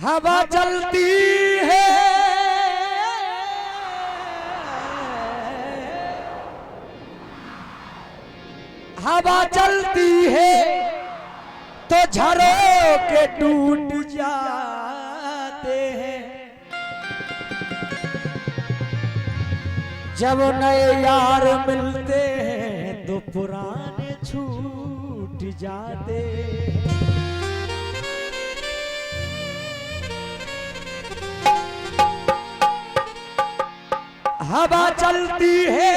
हवा चलती है हवा चलती है तो झरोखे टूट जाते हैं। जब नए यार मिलते हैं तो पुराने छूट जाते हैं। हवा चलती है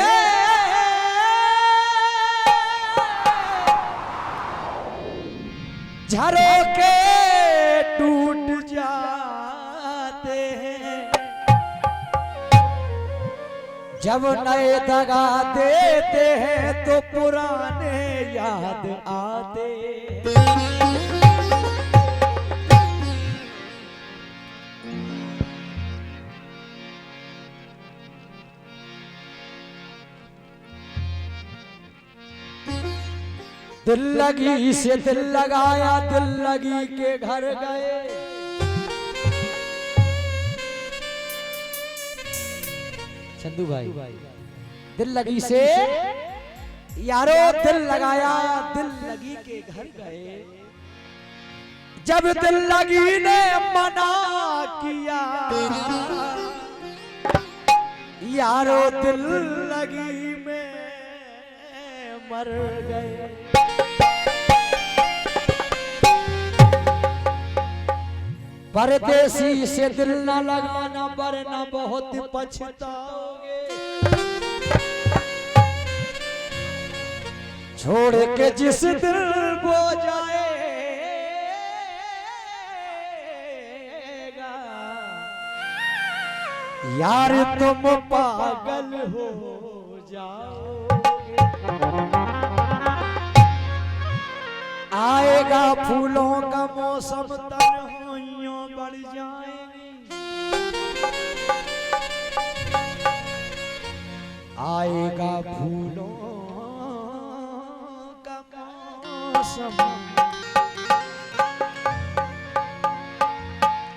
झरोखे टूट जाते हैं। जब नए दगा देते हैं तो पुराने याद आते। दिल लगी से दिल लगाया, दिल लगी के घर गए। चंदू भाई, दिल लगी से यारो दिल लगाया, दिल लगी के घर गए। जब दिल लगी ने मना किया, यारो दिल लगी में मर गए। परदेसी से दिल न लगाना वरना बहुत पछताओगे। छोड़ के जिस दिल को जाएगा, यार तुम पागल हो जाओगे। आएगा फूलों का मौसम, तन्हाइयां बढ़ जाएंगी। आएगा फूलों का मौसम,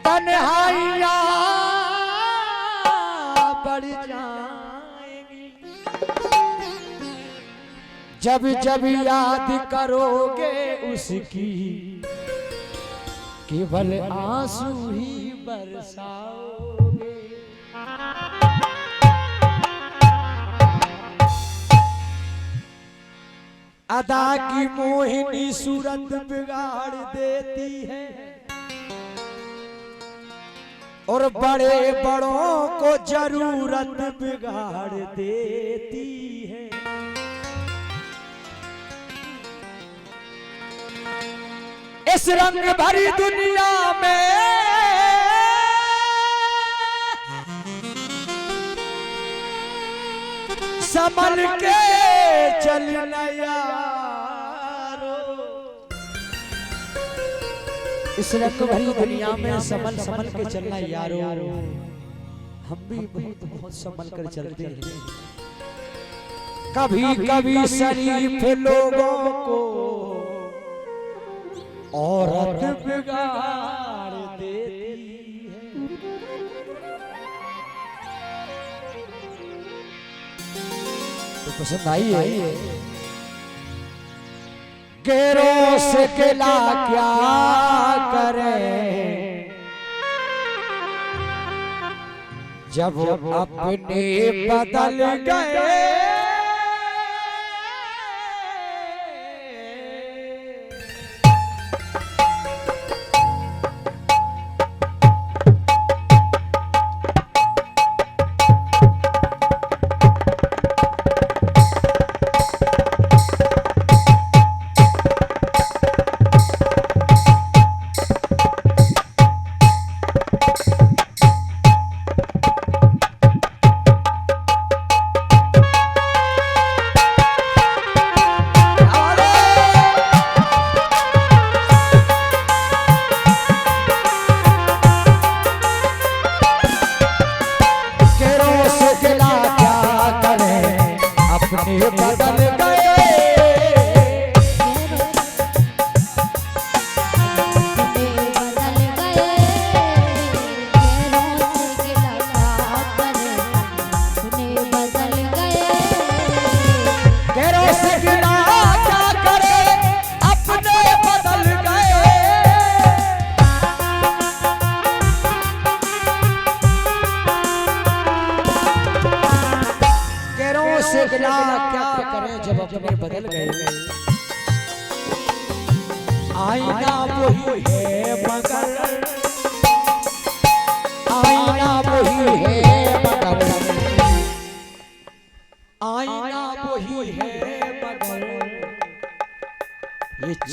तन्हाइयां बढ़ जाएंगी। जब जब याद करोगे उसकी, केवल आंसू ही बरसाओगे। अदा की मोहिनी सूरत बिगाड़ देती है और बड़े बड़ों को जरूरत बिगाड़ देती है। इस रंग भरी दुनिया में संभल के चलना यारो। इस रंग भरी दुनिया में संभल संभल के चलना यारो। हम भी बहुत संभल कर चलते हैं। कभी कभी शरीफ लोगों को औरत बिगाड़ देती है। तो पसंद आई है। गैरों से गिला क्या करें जब अपने बदल गए।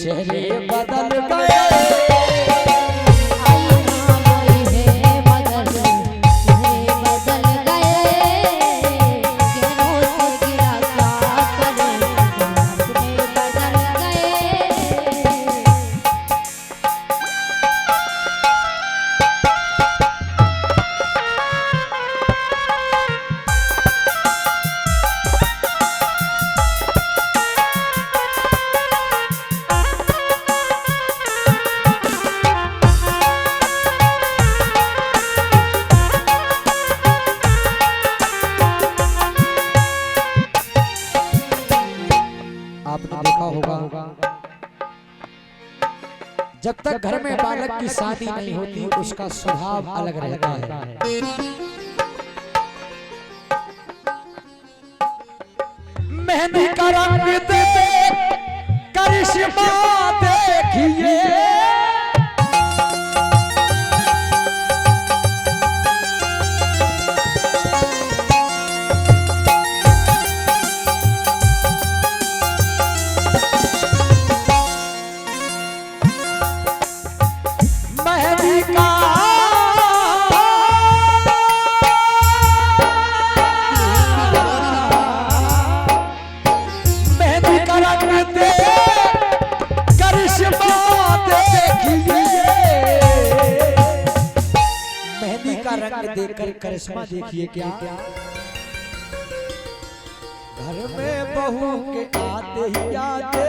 चेहरे बदल गए। आपने देखा होगा जब तक घर में बालक की शादी नहीं होती उसका स्वभाव अलग रहता है। मेहंदी का रंग दे करिश्मा देखिए, देखकर करिश्मा देखिए क्या घर में बहू के आते ही आते।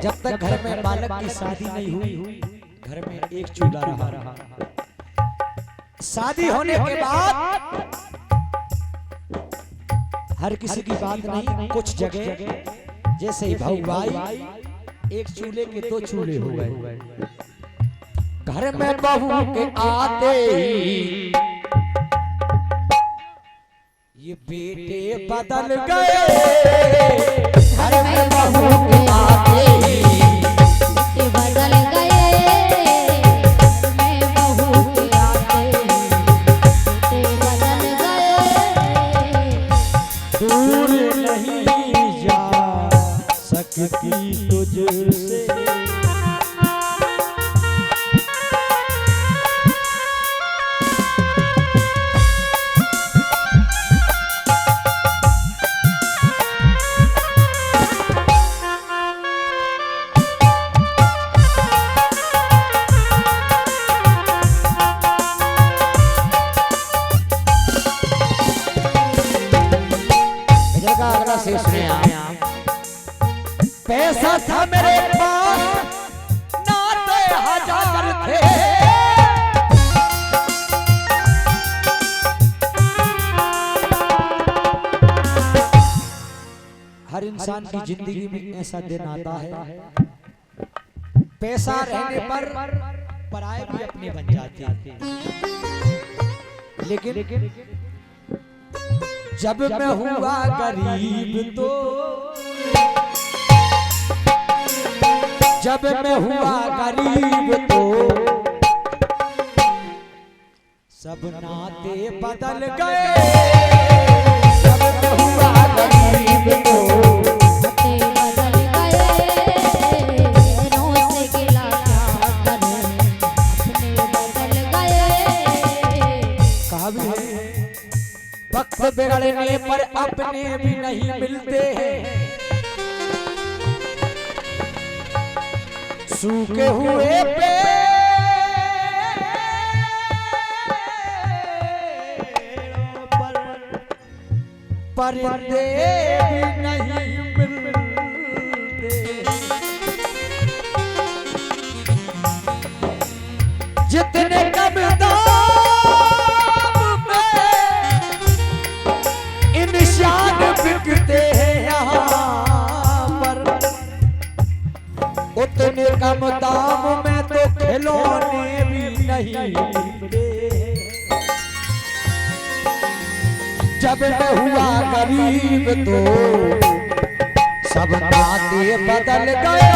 जब तक घर में बालक की शादी नहीं हुई घर में एक चूल्हा रहा। शादी होने के बाद हर किसी की बात नहीं, कुछ जगह जैसे ही भाई भाई एक चूल्हे के दो चूल्हे हो गए। घर में बहू के आते ही ये बेटे बदल गए। घर में बहू के आते ही ये बदल गए। घर में बहू के आते ही ये बदल गए। दूर नहीं जा सकती तुझसे, पैसा था मेरे पास नाते हजार थे। हर इंसान की जिंदगी में ऐसा दिन आता है पैसा रहने पर पराये भी अपने बन जाते हैं। लेकिन जब मैं हुआ गरीब तो जब मैं हुआ गरीब तो सब नाते बदल गए। जब मैं हुआ गरीब तो नाते बदल गए। रोज गिला कर अपने बदल गए। कहा भी है वक्त बिगड़ने पर अपने भी नहीं मिलते हैं। सूखे हुए पेड़ों पर परिंदे भी नहीं मिलते। जितने कम दाम में इंसान बिकते हैं यहाँ पर, उतने कम दाम में तो खिलौने भी नहीं मिलते। जब मैं हुआ गरीब तो सब नाते बदल गए।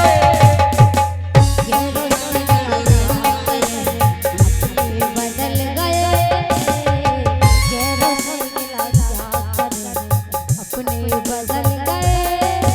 अपने बदल गए।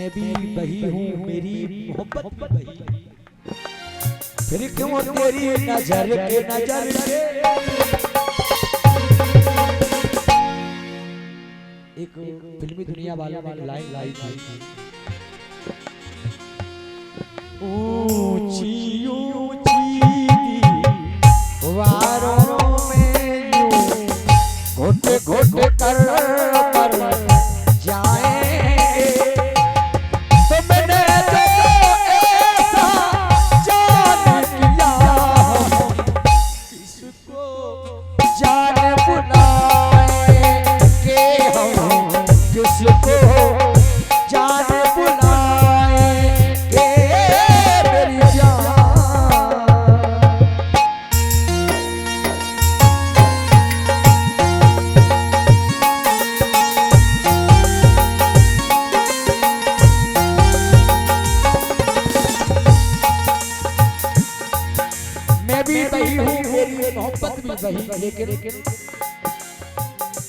मैं भी वही हूँ मेरी मोहब्बत भी वही। फिर क्यों तेरी नजर के एक फिल्मी दुनिया वालों ने लाइन लाई थी, ऊंची ऊंची दीवारों में यूं घुट घुट कर जाएंगे, तो मैंने जो ऐसा जान लिया किसको जान बुलाएंगे हम, किसको जान बुलाएंगे मेरी जान। मैं भी वही हूँ मेरी मोहब्बत भी वही, लेकिन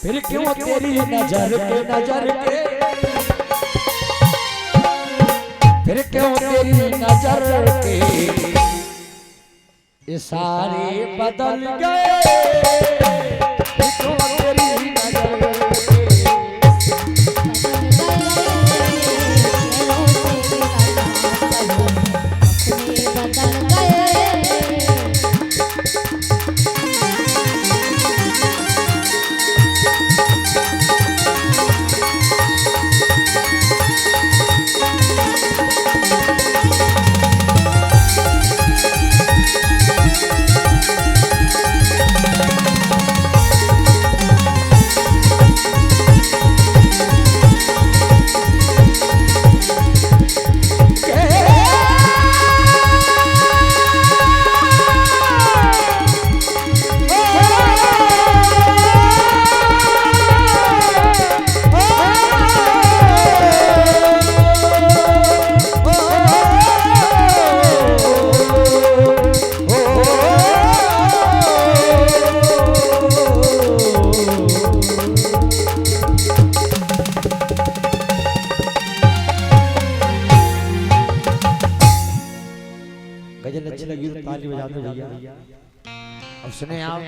फिर क्यों तेरी नजर के फिर क्यों तेरी नजर के इशारे बदल गए, फिर क्यों तेरी नजर गजल अच्छी लगी तो ताली बजा दो भैया। अब सुने आप